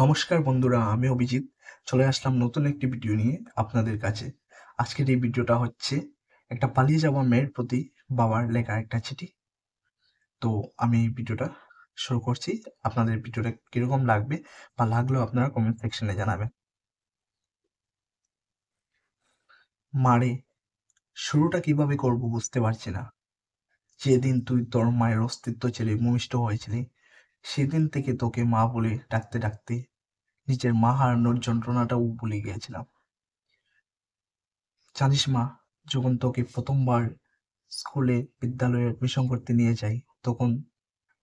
নমস্কার বন্ধুরা, আমি অভিজিৎ চলে আসলাম নতুন একটি ভিডিও নিয়ে আপনাদের কাছে। আজকের এই ভিডিওটা হচ্ছে একটা পালিয়ে যাওয়া মেয়ের প্রতি বাবার লেখা একটা চিঠি। তো আমি এই ভিডিওটা শুরু করছি। আপনাদের ভিডিওটা কিরকম লাগবে বা লাগলেও আপনারা কমেন্ট সেকশনে জানাবেন। মারে, শুরুটা কিভাবে করব বুঝতে পারছি না। যেদিন তুই তোর মায়ের অস্তিত্ব ছেড়ে ভূমিষ্ঠ হয়েছিলি, সেদিন থেকে তোকে মা বলে ডাকতে ডাকতে নিজের মা হারানোর যন্ত্রণাটাও ভুলে গিয়েছিলাম। জানিস মা, যখন তোকে প্রথমবার বিদ্যালয়ে অ্যাডমিশন করতে নিয়ে যাই, তখন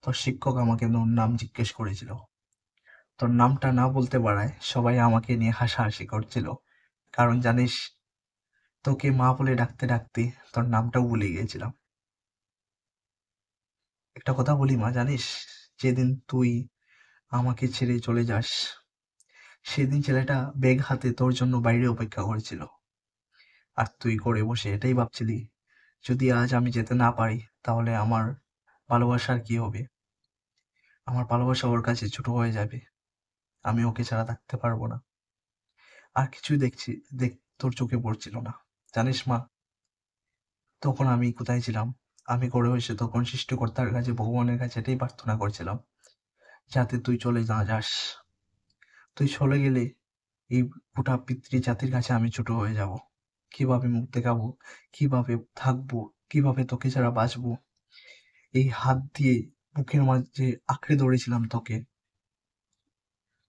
তোর শিক্ষক আমাকে তোর নাম জিজ্ঞেস করেছিল। তোর নামটা না বলতে পারায় সবাই আমাকে নিয়ে হাসাহাসি করছিল। কারণ জানিস, তোকে মা বলে ডাকতে ডাকতে তোর নামটাও ভুলে গিয়েছিলাম। একটা কথা বলি মা, জানিস, যেদিন তুই আমাকে ছেড়ে চলে যাস, সেদিন ছেলেটা ব্যাগ হাতে তোর জন্য বাইরে অপেক্ষা করেছিল। আর তুই করে বসে এটাই ভাবছিলি, যদি আজ আমি যেতে না পারি তাহলে আমার ভালোবাসার কি হবে। আমার ভালোবাসা ওর কাছে ছোট হয়ে যাবে। আমি ওকে ছাড়া থাকতে পারবো না। আর কিছুই দেখ তোর চোখে পড়ছিল না। জানিস মা, তখন আমি কোথায় ছিলাম? আমি করে বসে তখন সৃষ্টিকর্তার কাছে, ভগবানের কাছে এটাই প্রার্থনা করছিলাম, যাতে তুই চলে না যাস। তুই চলে গেলে এই গোটা পিতৃ জাতির কাছে আমি ছোট হয়ে যাব। কিভাবে মুখ দেখাবো, কিভাবে থাকবো, কিভাবে তোকে ছাড়া বাঁচবো। এই হাত দিয়ে বুকের মাঝে আঁকড়ে ধরেছিলাম তোকে।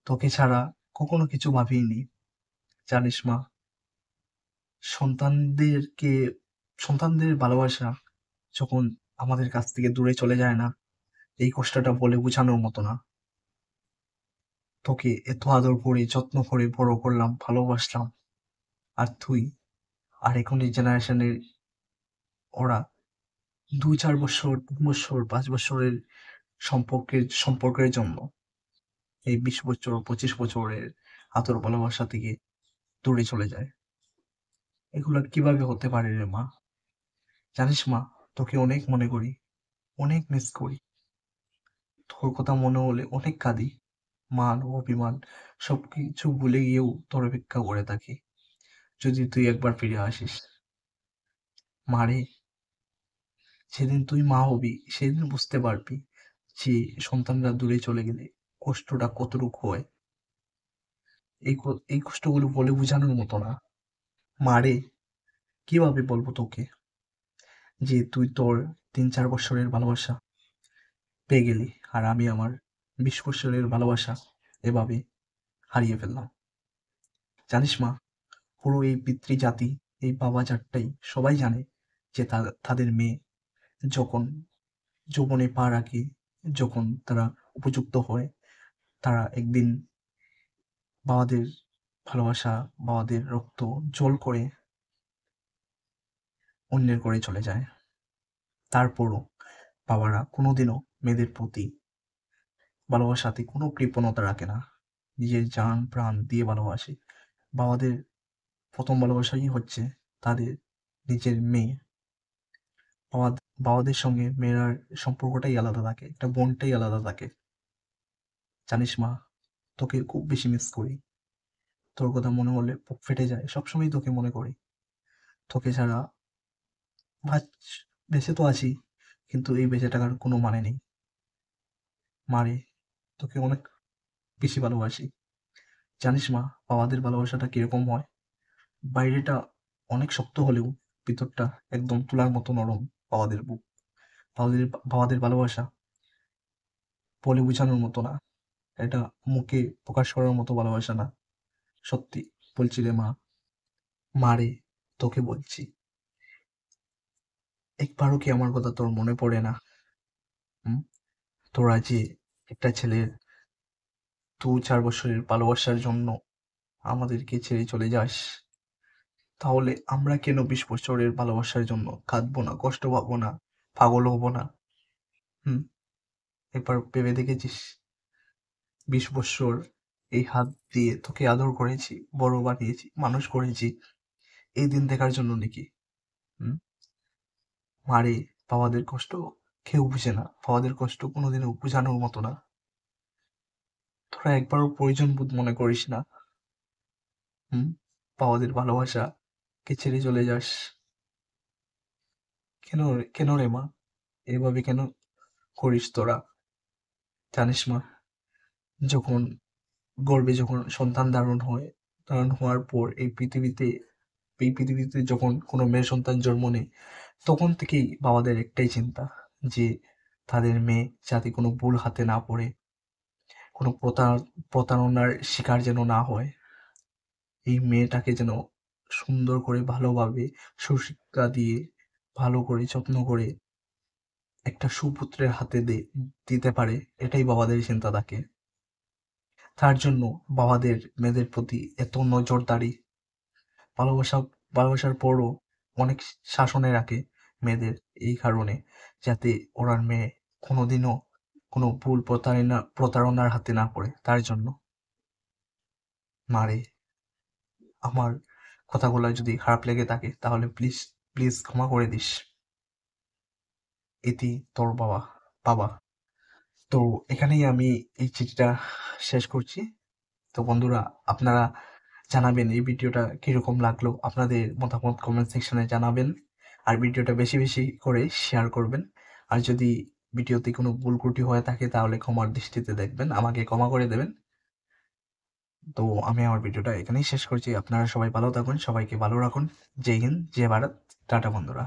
তোকে ছাড়া কখনো কিছু ভাবিনি। জানিস মা, সন্তানদেরকে সন্তানদের ভালোবাসা যখন আমাদের কাছ থেকে দূরে চলে যায় না, এই কষ্টটা বলে বোঝানোর মতো না। তোকে এত আদর করে যত্ন করে বড় করলাম, ভালোবাসলাম। আর তুই, আর এখন এই জেনারেশনের ওরা 2-4 বছর, 3 বছর, 5 বছরের সম্পর্কের জন্য এই 20 বছর, 25 বছরের আদর ভালোবাসা থেকে দূরে চলে যায়। এগুলো কিভাবে হতে পারে রে মা? জানিস মা, তোকে অনেক মনে করি, অনেক মিস করি। তোর কথা মনে হলে অনেক কাঁদি। মান ও অভিমান সবকিছু ভুলে গিয়েও তোর অপেক্ষা করে থাকি, যদি তুই একবার ফিরে আসিস। মারে, সেদিন তুই মা হবি, সেদিন বুঝতে পারবি যে সন্তানরা দূরে চলে গেলে কষ্টটা কতটুকু হয়। এই কষ্টগুলো বলে বোঝানোর মতো না। মারে, কিভাবে বলবো তোকে যে তুই তোর 3-4 বছরের ভালোবাসা পেয়ে গেলি, আর আমি আমার 20 বছরের ভালোবাসা এভাবে হারিয়ে ফেললাম। জানিস মা, পুরো এই পিতৃজাতি, এই বাবা জাতটাই সবাই জানে যে তাদের মেয়ে যখন যৌবনে পা রাখে, যখন তারা উপযুক্ত হয়, তারা একদিন বাবাদের ভালোবাসা, বাবাদের রক্ত জল করে অন্যের করে চলে যায়। তারপরও বাবারা কোনোদিনও মেয়েদের প্রতি ভালোবাসাতে কোনো কৃপণতা রাখে না। নিজের জান প্রাণ দিয়ে ভালোবাসে। বাবাদের প্রথম ভালোবাসাই হচ্ছে তাদের নিজের মেয়ে। বাবা বাবাদের সঙ্গে মেয়েরার সম্পর্কটাই আলাদা থাকে, একটা বন্ডটাই আলাদা থাকে। জানিস মা, তোকে খুব বেশি মিস করি। তোর কথা মনে হলে বুক ফেটে যায়। সবসময় তোকে মনে করি। তোকে ছাড়া বাঁচ বেঁচে তো আছি, কিন্তু এই বেঁচে থাকার কোনো মানে নেই। মারে, তোকে অনেক বেশি ভালোবাসি। জানিস মা, বাবাদের ভালোবাসাটা কিরকম হয়? বাইরেটা অনেক শক্ত হলেও ভিতরটা একদম তুলার মতো নরম। বাবাদের বুক, বাবাদের বাবাদের ভালোবাসা বলে বোঝানোর মতো না। এটা মুখে প্রকাশ করার মতো ভালোবাসা না। সত্যি বলছি রে মা। মারে, তোকে বলছি, একবারও কি আমার কথা তোর মনে পড়ে না? হুম? তোরা যে একটা ছেলের 2-4 বছরের ভালোবাসার জন্য আমাদেরকে ছেড়ে চলে যাস, তাহলে আমরা কেন 20 বছরের ভালোবাসার জন্য কাঁদবো না, কষ্ট পাবো না, পাগল হবো না? হুম? একবার ভেবে দেখেছিস? 20 বছর এই হাত দিয়ে তোকে আদর করেছি, বড় বানিয়েছি, মানুষ করেছি, এই দিন দেখার জন্য নাকি? হুম? মারে, বাবাদের কষ্ট কেউ বুঝে না। বাবাদের কষ্ট কোনোদিনও বোঝানোর মতো না। তোরা একবারও প্রয়োজন বোধ মনে করিস না। হুম? বাবাদের ভালোবাসাকে ছেড়ে চলে যাস। কেন রে মা? এভাবে কেন করিস তোরা? জানিস মা, যখন গর্ভে যখন সন্তান ধারণ হওয়ার পর এই পৃথিবীতে যখন কোনো মেয়ে সন্তান জন্ম নেয়, তখন থেকেই বাবাদের একটাই চিন্তা যে তাদের মেয়ে যাতে কোনো ভুল হাতে না পড়ে, কোনো প্রতারণার শিকার যেন না হয়। এই মেয়েটাকে যেন সুন্দর করে ভালোভাবে সুশিক্ষা দিয়ে ভালো করে যত্ন করে একটা সুপুত্রের হাতে দিতে পারে, এটাই বাবাদের চিন্তা থাকে। তার জন্য বাবাদের মেয়েদের প্রতি এত নজরদারি, ভালোবাসা ভালোবাসার পরও অনেক শাসনে রাখে মেয়েদের, এই কারণে যাতে ওনার মেয়ে কোনোদিনও কোনো ভুল প্রতারণার হাতে না পড়ে, তার জন্য। মারে, আমার কথাগুলো যদি খারাপ লেগে থাকে তাহলে প্লিজ প্লিজ ক্ষমা করে দিস। এটি তোর বাবা। তো এখানেই আমি এই চিঠিটা শেষ করছি। তো বন্ধুরা, আপনারা জানাবেন এই ভিডিওটা কিরকম লাগলো, আপনাদের মতামত কমেন্ট সেকশনে জানাবেন। আর ভিডিওটা বেশি বেশি করে শেয়ার করবেন। আর যদি ভিডিওতে কোনো ভুল ত্রুটি হয়ে থাকে তাহলে ক্ষমার দৃষ্টিতে দেখবেন, আমাকে ক্ষমা করে দেবেন। তো আমি আমার ভিডিওটা এখানেই শেষ করছি। আপনারা সবাই ভালো থাকুন, সবাইকে ভালো রাখুন। জয় হিন্দ, জয় ভারত, টাটা বন্ধুরা।